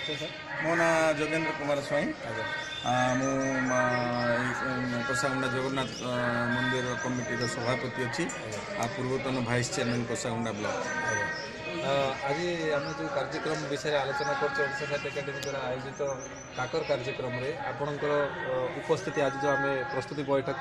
परिचय सर मो ना जोगेंद्र कुमार स्वाई मु कोसागुंडा जगन्नाथ मंदिर कमिटी सभापति अच्छी पूर्वतन भाइस चेयरमैन कोसागुंडा ब्लॉक। आज आम जो कार्यक्रम विषय आलोचना करछे ओडिशा साहित्य एकेडमी द्वारा आयोजित काकर कार्यक्रम रे आपणकर उपस्थिति आज जो आम प्रस्तुति बैठक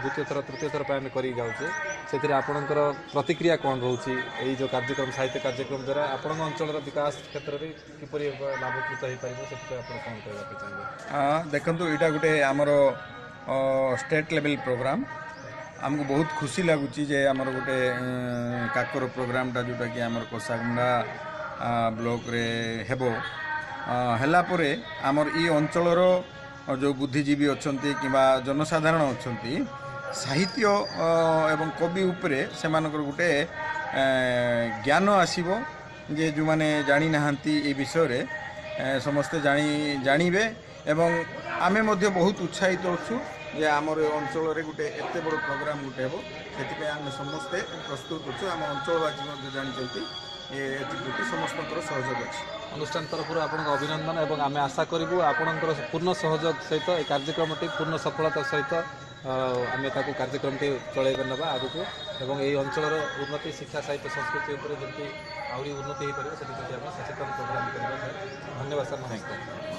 द्वितीय थर तृतीय थर आम कर जाऊे से आपणकर प्रतिक्रिया कौन रोचे यही जो कार्यक्रम साहित्य कार्यक्रम द्वारा आपण अंचल विकास क्षेत्र में किपर लाभकृत हो पार से कौन कहना चाहिए? देखो यहाँ गोटे आमर स्टेट लेवल प्रोग्राम आमको बहुत खुशी लगुच आमर गोटे काकर प्रोग्रामटा जोटा कि आमर कोसागुंडा ब्लॉक रे हेबो हला परे आमर ई अंचलर जो बुद्धिजीवी अच्छी कि जनसाधारण अच्छी साहित्य एवं कवि उपरे सेमानकर गोटे ज्ञान आसीबो जे जो माने जानी नाहंती ए विषय रे समस्ते जानिबे एवं आमे मध्य बहुत उत्साहित अच्छु जे आमर अंचल रे गोटे एते बड़ प्रोग्राम गोटे हेबो सेति आमे समस्ते प्रस्तुत अच्छु आम अंचलवासी मध्य जानिचंती एति समस्त सहयोग अछि। अनुष्ठान तरफ आपन अभिनंदन एवं आम आशा करूँ आपणकर पूर्ण सहयोग सहित ए कार्यक्रमटी पूर्ण सफलता सहित आम कार्यक्रम चलैबे ना आगक एवं यही अंचल उन्नति शिक्षा साहित्य संस्कृति जमी आहरी उन्नति हो पार से सचेतन प्रोग्राम करवा। धन्यवाद सर, नमस्कार।